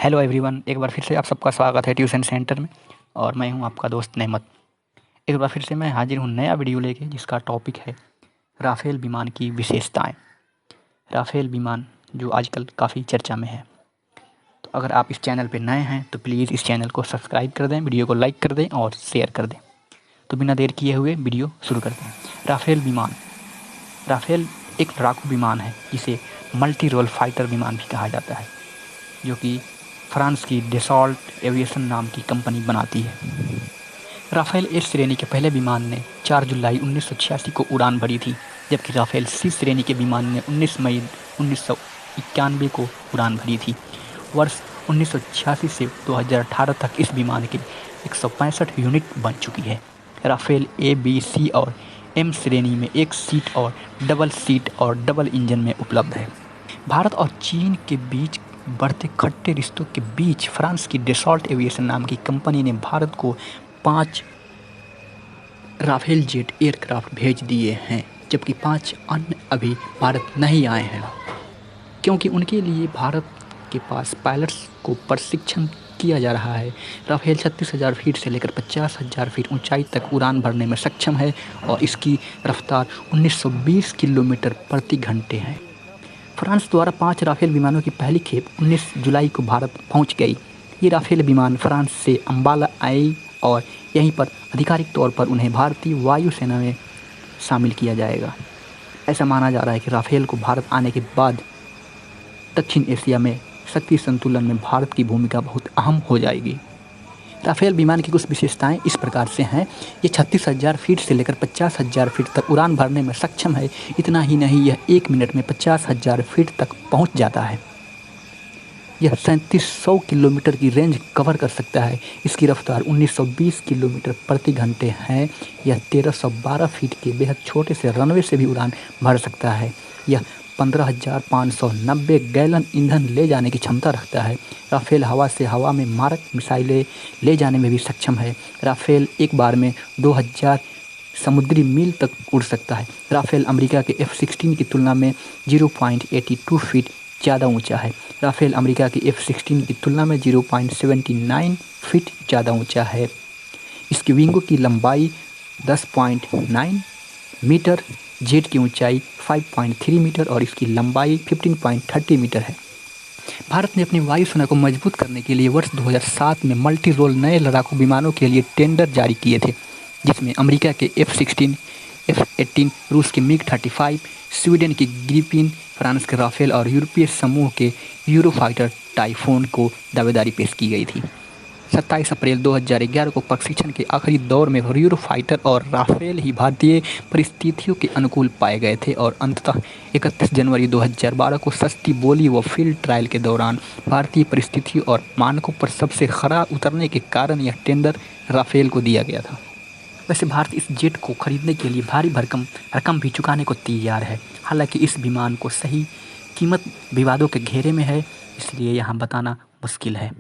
Hello everyone, एक बार फिर से आप सबका स्वागत है ट्यूशन सेंटर में। और मैं हूं आपका दोस्त नेमत। एक बार फिर से मैं हाजिर हूं नया वीडियो लेके, जिसका टॉपिक है राफेल विमान की विशेषताएं। राफेल विमान जो आजकल काफ़ी चर्चा में है। तो अगर आप इस चैनल पे नए हैं तो प्लीज़ इस चैनल को सब्सक्राइब कर दें, वीडियो को लाइक कर दें और शेयर कर दें। तो बिना देर किए हुए वीडियो शुरू करते हैं। राफेल विमान। राफेल एक लड़ाकू विमान है जिसे मल्टी रोल फाइटर विमान भी कहा जाता है, जो कि फ्रांस की डसॉल्ट एविएशन नाम की कंपनी बनाती है। राफेल ए श्रेणी के पहले विमान ने 4 जुलाई 1986 को उड़ान भरी थी, जबकि राफेल सी श्रेणी के विमान ने 19 मई 1991 को उड़ान भरी थी। वर्ष 1986 से 2018 तक इस विमान के 165 यूनिट बन चुकी है। राफेल ए, बी, सी और एम श्रेणी में एक सीट और डबल इंजन में उपलब्ध है। भारत और चीन के बीच बढ़ते खट्टे रिश्तों के बीच फ्रांस की डसॉल्ट एविएशन नाम की कंपनी ने भारत को 5 राफेल जेट एयरक्राफ्ट भेज दिए हैं, जबकि 5 अन्य अभी भारत नहीं आए हैं, क्योंकि उनके लिए भारत के पास पायलट्स को प्रशिक्षण किया जा रहा है। राफेल 36,000 फीट से लेकर 50,000 फीट ऊंचाई तक उड़ान भरने में सक्षम है और इसकी रफ्तार 1920 किलोमीटर प्रति घंटे है। फ्रांस द्वारा 5 राफेल विमानों की पहली खेप 19 जुलाई को भारत पहुंच गई। ये राफेल विमान फ्रांस से अम्बाला आई और यहीं पर आधिकारिक तौर पर उन्हें भारतीय वायुसेना में शामिल किया जाएगा। ऐसा माना जा रहा है कि राफेल को भारत आने के बाद दक्षिण एशिया में शक्ति संतुलन में भारत की भूमिका बहुत अहम हो जाएगी। राफेल विमान की कुछ विशेषताएं इस प्रकार से हैं। ये 36,000 फीट से लेकर 50,000 फीट तक उड़ान भरने में सक्षम है। इतना ही नहीं, यह 1 मिनट में 50,000 फीट तक पहुंच जाता है। यह 3700 किलोमीटर की रेंज कवर कर सकता है। इसकी रफ्तार 1920 किलोमीटर प्रति घंटे है। यह 1312 फीट के बेहद छोटे से रनवे से भी उड़ान भर सकता है। यह 15,590 गैलन ईंधन ले जाने की क्षमता रखता है। राफेल हवा से हवा में मारक मिसाइलें ले जाने में भी सक्षम है। राफेल एक बार में 2000 समुद्री मील तक उड़ सकता है। राफेल अमेरिका के F-16 की तुलना में 0.82 फीट ज़्यादा ऊंचा है। राफेल अमेरिका की F-16 की तुलना में 0.79 फीट ज़्यादा ऊंचा है। इसकी विंगों की लंबाई 10.9 मीटर, जेट की ऊंचाई 5.3 मीटर और इसकी लंबाई 15.30 मीटर है। भारत ने अपनी वायुसेना को मजबूत करने के लिए वर्ष 2007 में मल्टी रोल नए लड़ाकू विमानों के लिए टेंडर जारी किए थे, जिसमें अमेरिका के F-16, F-18, रूस के MiG-35, स्वीडन की ग्रिपेन, फ्रांस के राफेल और यूरोपीय समूह के यूरोफाइटर टाइफून को दावेदारी पेश की गई थी। 27 अप्रैल 2011 को प्रशिक्षण के आखिरी दौर में यूरोफाइटर और राफेल ही भारतीय परिस्थितियों के अनुकूल पाए गए थे और अंततः 31 जनवरी 2012 को सस्ती बोली व फील्ड ट्रायल के दौरान भारतीय परिस्थितियों और मानकों पर सबसे खरा उतरने के कारण यह टेंडर राफेल को दिया गया था। वैसे भारत इस जेट को खरीदने के लिए भारी भरकम रकम भी चुकाने को तैयार है। हालांकि इस विमान को सही कीमत विवादों के घेरे में है, इसलिए यहाँ बताना मुश्किल है।